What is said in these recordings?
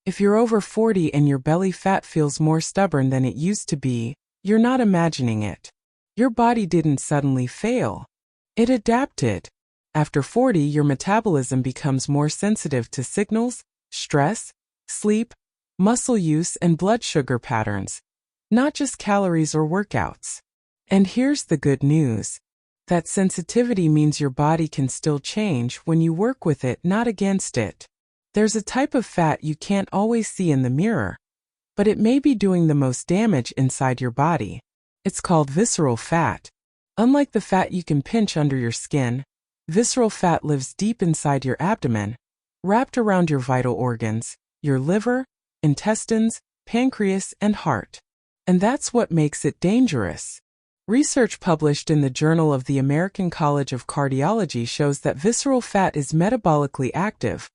If you're over 40 and your belly fat feels more stubborn than it used to be, you're not imagining it. Your body didn't suddenly fail. It adapted. After 40, your metabolism becomes more sensitive to signals, stress, sleep, muscle use, and blood sugar patterns, not just calories or workouts. And here's the good news. That sensitivity means your body can still change when you work with it, not against it. There's a type of fat you can't always see in the mirror, but it may be doing the most damage inside your body. It's called visceral fat. Unlike the fat you can pinch under your skin, visceral fat lives deep inside your abdomen, wrapped around your vital organs, your liver, intestines, pancreas, and heart. And that's what makes it dangerous. Research published in the Journal of the American College of Cardiology shows that visceral fat is metabolically active,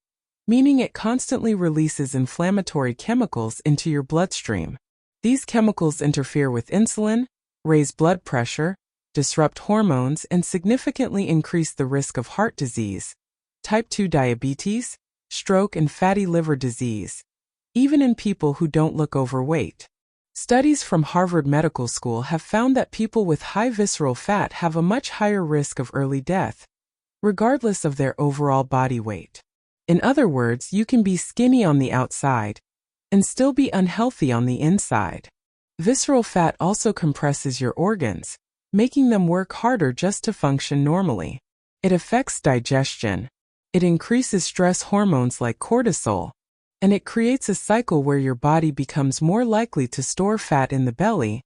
meaning it constantly releases inflammatory chemicals into your bloodstream. These chemicals interfere with insulin, raise blood pressure, disrupt hormones, and significantly increase the risk of heart disease, type 2 diabetes, stroke, and fatty liver disease, even in people who don't look overweight. Studies from Harvard Medical School have found that people with high visceral fat have a much higher risk of early death, regardless of their overall body weight. In other words, you can be skinny on the outside and still be unhealthy on the inside. Visceral fat also compresses your organs, making them work harder just to function normally. It affects digestion. It increases stress hormones like cortisol, and it creates a cycle where your body becomes more likely to store fat in the belly,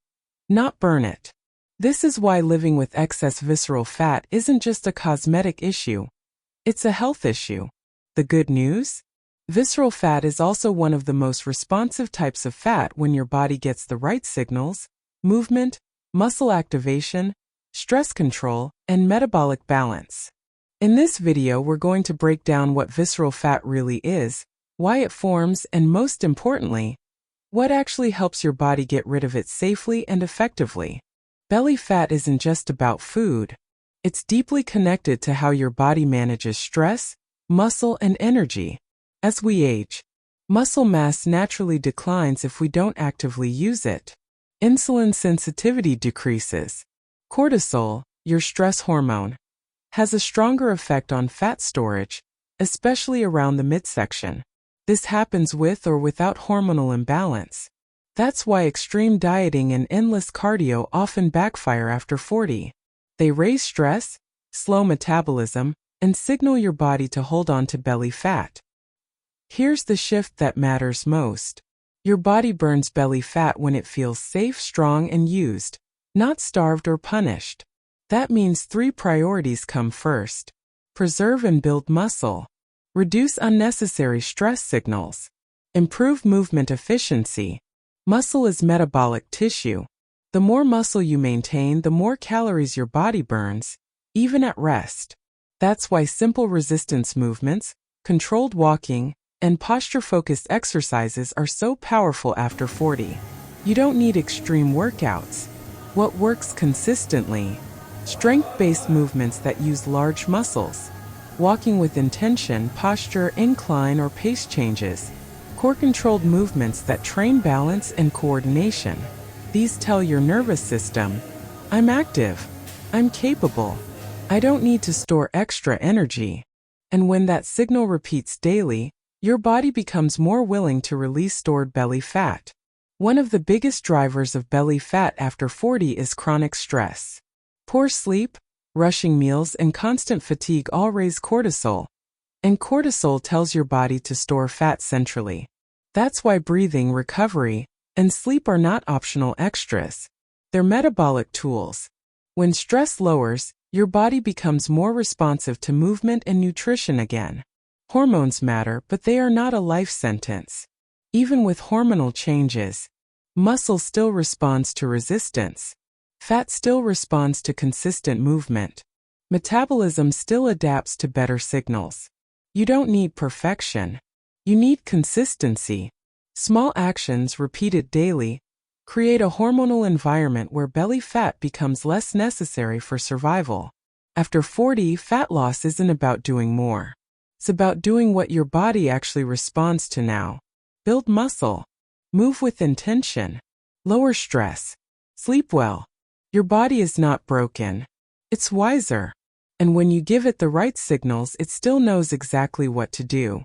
not burn it. This is why living with excess visceral fat isn't just a cosmetic issue, it's a health issue. The good news? Visceral fat is also one of the most responsive types of fat when your body gets the right signals: movement, muscle activation, stress control, and metabolic balance. In this video, we're going to break down what visceral fat really is, why it forms, and most importantly, what actually helps your body get rid of it safely and effectively. Belly fat isn't just about food. It's deeply connected to how your body manages stress, muscle, and energy. As we age, muscle mass naturally declines if we don't actively use it. Insulin sensitivity decreases. Cortisol, your stress hormone, has a stronger effect on fat storage, especially around the midsection. This happens with or without hormonal imbalance. That's why extreme dieting and endless cardio often backfire after 40. They raise stress, slow metabolism, and signal your body to hold on to belly fat. Here's the shift that matters most. Your body burns belly fat when it feels safe, strong, and used, not starved or punished. That means 3 priorities come first. Preserve and build muscle. Reduce unnecessary stress signals. Improve movement efficiency. Muscle is metabolic tissue. The more muscle you maintain, the more calories your body burns, even at rest. That's why simple resistance movements, controlled walking, and posture-focused exercises are so powerful after 40. You don't need extreme workouts. What works consistently? Strength-based movements that use large muscles. Walking with intention, posture, incline, or pace changes. Core-controlled movements that train balance and coordination. These tell your nervous system, I'm active, I'm capable, I don't need to store extra energy. And when that signal repeats daily, your body becomes more willing to release stored belly fat. One of the biggest drivers of belly fat after 40 is chronic stress. Poor sleep, rushing meals, and constant fatigue all raise cortisol, and cortisol tells your body to store fat centrally. That's why breathing, recovery, and sleep are not optional extras. They're metabolic tools. When stress lowers, your body becomes more responsive to movement and nutrition again. Hormones matter, but they are not a life sentence. Even with hormonal changes, muscle still responds to resistance. Fat still responds to consistent movement. Metabolism still adapts to better signals. You don't need perfection. You need consistency. Small actions repeated daily create a hormonal environment where belly fat becomes less necessary for survival. After 40, fat loss isn't about doing more. It's about doing what your body actually responds to now. Build muscle. Move with intention. Lower stress. Sleep well. Your body is not broken. It's wiser. And when you give it the right signals, it still knows exactly what to do.